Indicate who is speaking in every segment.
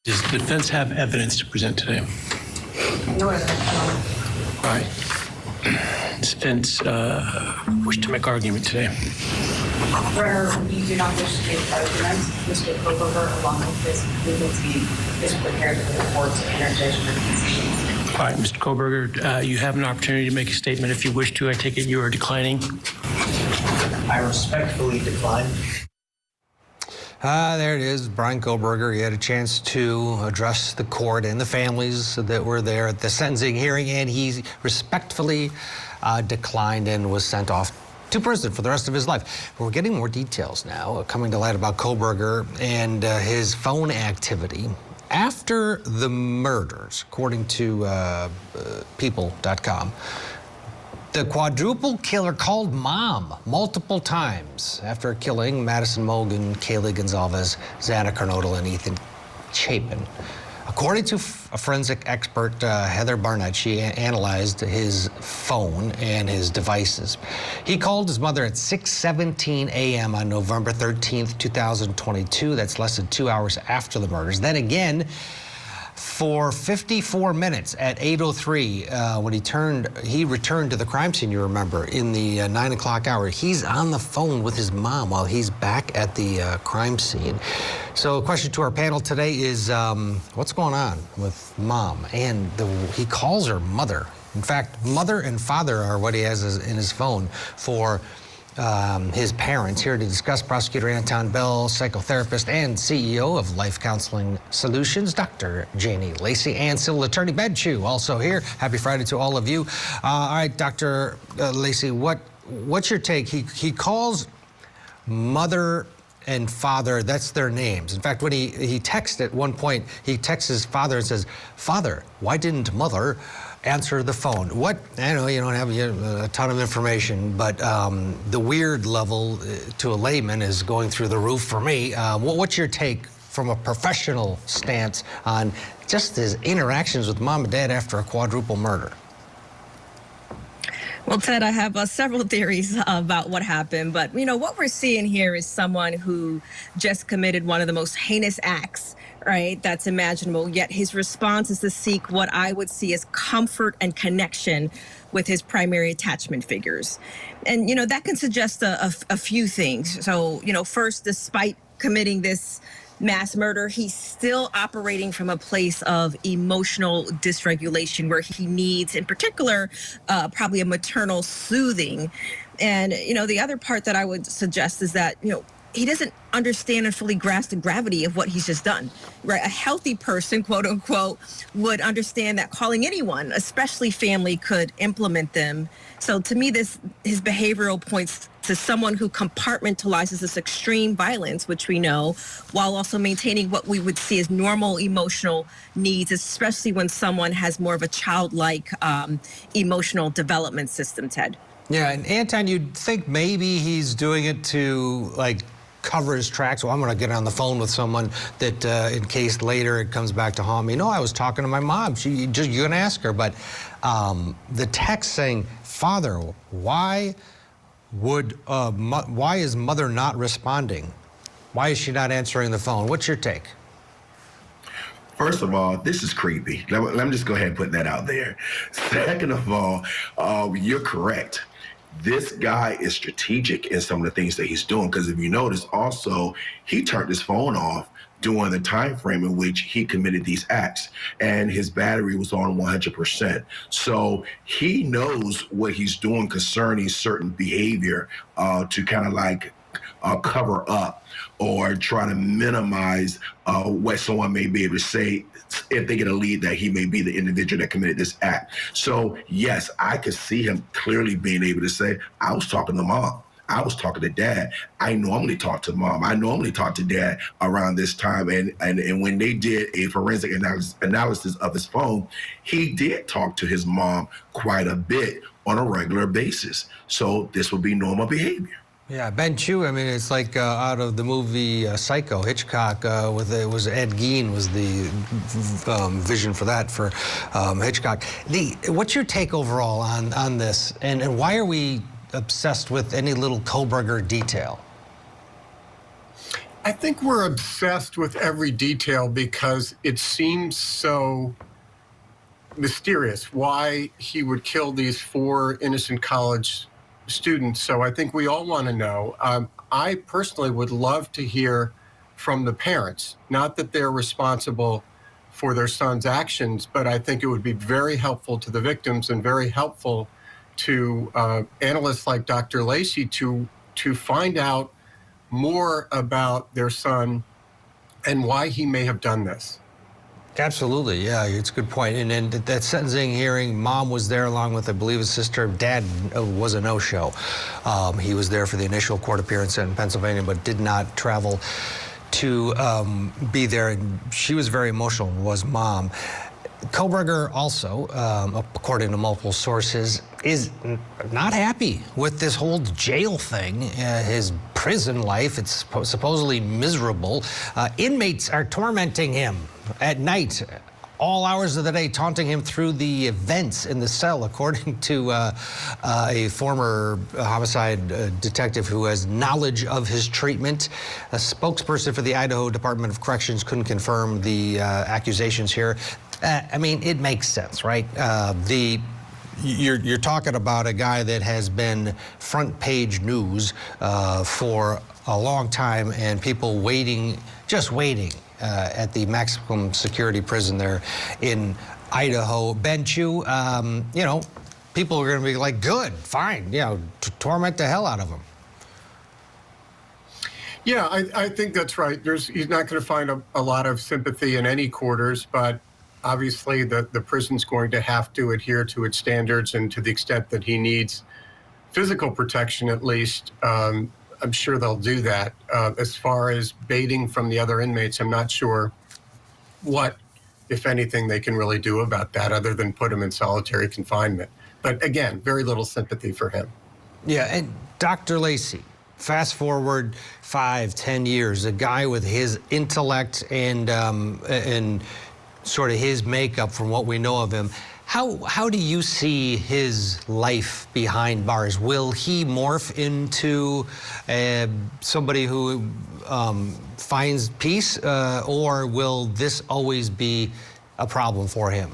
Speaker 1: Does the defense have evidence to present today?
Speaker 2: No evidence.
Speaker 1: All right. Does the defense wish to make argument today?
Speaker 2: We do not wish to make arguments. Mr. Kohberger, along with his legal team, is prepared for the court to enter judgment.
Speaker 1: All right, Mr. Kohberger, you have an opportunity to make a statement if you wish to. I take it you are declining.
Speaker 3: I respectfully decline.
Speaker 4: There it is, Bryan Kohberger. He had a chance to address the court and the families that were there at the sentencing hearing, and he respectfully declined and was sent off to prison for the rest of his life. We're getting more details now coming to light about Kohberger and his phone activity after the murders, according to people.com. The quadruple killer called mom multiple times after killing Madison Mogen, Kaylee Goncalves, Xana, Kernodle, and Ethan Chapin. According to a forensic expert, Heather Barnett, she analyzed his phone and his devices. He called his mother at 6:17 a.m. on November 13th, 2022. That's less than 2 hours after the murders. Then again, for 54 minutes at 8:03, when he returned to the crime scene, you remember, in the 9 o'clock hour. He's on the phone with his mom while he's back at the crime scene. So a question to our panel today is, what's going on with mom? And he calls her mother. In fact, mother and father are what he has in his phone for his parents. Here to discuss, Prosecutor Anton Bell, psychotherapist and CEO of Life Counseling Solutions, Dr. Janie Lacey, and civil attorney Ben Chu, also here. Happy Friday to all of you. All right, Dr. Lacey, what's your take? He calls mother and father, that's their names. In fact, when he texts at one point, he texts his father and says, "Father, why didn't mother answer the phone?" I know you don't have a ton of information, but the weird level to a layman is going through the roof for me. What's your take from a professional stance on just his interactions with mom and dad after a quadruple murder?
Speaker 5: Well, Ted, I have several theories about what happened, but what we're seeing here is someone who just committed one of the most heinous acts, right, that's imaginable, yet his response is to seek what I would see as comfort and connection with his primary attachment figures. And, that can suggest a few things. So, first, despite committing this mass murder, he's still operating from a place of emotional dysregulation where he needs, in particular, probably a maternal soothing. And, the other part that I would suggest is that, he doesn't understand and fully grasp the gravity of what he's just done, right? A healthy person, quote unquote, would understand that calling anyone, especially family, could implement them. So to me, his behavioral points to someone who compartmentalizes this extreme violence, which we know, while also maintaining what we would see as normal emotional needs, especially when someone has more of a childlike emotional development system, Ted.
Speaker 4: Yeah, and Anton, you'd think maybe he's doing it to, cover his tracks. Well, I'm going to get on the phone with someone that, in case later it comes back to haunt me. No, I was talking to my mom. You can ask her. But the text saying, "Father, why is mother not responding? Why is she not answering the phone?" What's your take?
Speaker 6: First of all, this is creepy. Let me just go ahead and put that out there. Second of all, you're correct. This guy is strategic in some of the things that he's doing, because if you notice also, he turned his phone off during the time frame in which he committed these acts, and his battery was on 100%. So he knows what he's doing concerning certain behavior to kind of cover up or try to minimize what someone may be able to say if they get a lead that he may be the individual that committed this act. So yes, I could see him clearly being able to say, "I was talking to mom. I was talking to dad. I normally talk to mom. I normally talk to dad around this time." And when they did a forensic analysis of his phone, he did talk to his mom quite a bit on a regular basis. So this would be normal behavior.
Speaker 4: Yeah, Ben Chu, it's like out of the movie Psycho, Hitchcock, it was Ed Gein was the vision for that for Hitchcock. What's your take overall on this, and why are we obsessed with any little Kohberger detail?
Speaker 7: I think we're obsessed with every detail because it seems so mysterious why he would kill these 4 innocent college students. So I think we all want to know. I personally would love to hear from the parents, not that they're responsible for their son's actions, but I think it would be very helpful to the victims and very helpful to analysts like Dr. Lacey to find out more about their son and why he may have done this.
Speaker 4: Absolutely, yeah, it's a good point. And then that sentencing hearing, mom was there along with, I believe, his sister. Dad was a no-show. He was there for the initial court appearance in Pennsylvania, but did not travel to be there. And she was very emotional, was mom. Kohberger also, according to multiple sources, is not happy with this whole jail thing, his prison life. It's supposedly miserable. Inmates are tormenting him at night, all hours of the day, taunting him through the vents in the cell, according to a former homicide detective who has knowledge of his treatment. A spokesperson for the Idaho Department of Corrections couldn't confirm the accusations here. I mean, it makes sense, right? You're talking about a guy that has been front page news for a long time, and people waiting, just waiting at the maximum security prison there in Idaho. Ben Chu, you know, people are going to be like, good, fine, you know, torment the hell out of him.
Speaker 7: Yeah, I think that's right. He's not going to find a lot of sympathy in any quarters, but obviously the prison's going to have to adhere to its standards, and to the extent that he needs physical protection, at least, I'm sure they'll do that. As far as baiting from the other inmates, I'm not sure what, if anything, they can really do about that other than put him in solitary confinement. But again, very little sympathy for him.
Speaker 4: Yeah, and Dr. Lacey, fast forward 5-10 years, a guy with his intellect and sort of his makeup from what we know of him. How do you see his life behind bars? Will he morph into somebody who finds peace, or will this always be a problem for him?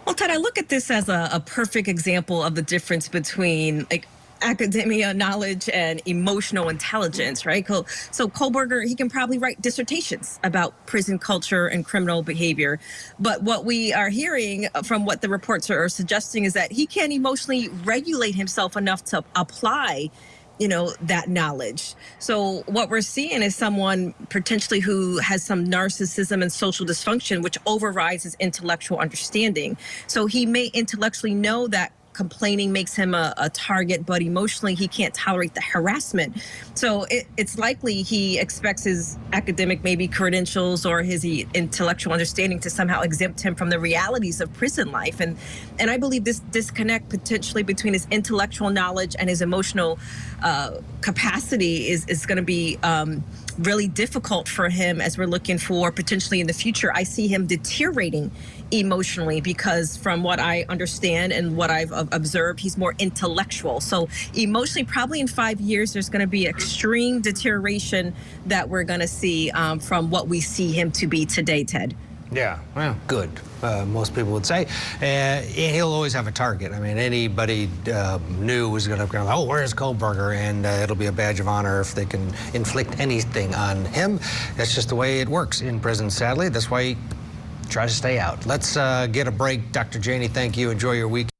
Speaker 5: Well, Ted, I look at this as a perfect example of the difference between academia knowledge and emotional intelligence, right? So Kohberger, he can probably write dissertations about prison culture and criminal behavior. But what we are hearing from what the reports are suggesting is that he can't emotionally regulate himself enough to apply, you know, that knowledge. So what we're seeing is someone potentially who has some narcissism and social dysfunction, which overrides his intellectual understanding. So he may intellectually know that complaining makes him a target, but emotionally he can't tolerate the harassment. So it's likely he expects his academic maybe credentials or his intellectual understanding to somehow exempt him from the realities of prison life. And I believe this disconnect potentially between his intellectual knowledge and his emotional capacity is going to be really difficult for him as we're looking for potentially in the future. I see him deteriorating emotionally because from what I understand and what I've observed, he's more intellectual. So emotionally, probably in 5 years, there's going to be extreme deterioration that we're going to see from what we see him to be today, Ted.
Speaker 4: Yeah, well, good. Most people would say. He'll always have a target. I mean, anybody new is going to go, oh, where's Kohberger? And it'll be a badge of honor if they can inflict anything on him. That's just the way it works in prison, sadly. That's why he tries to stay out. Let's get a break. Dr. Janey, thank you. Enjoy your week.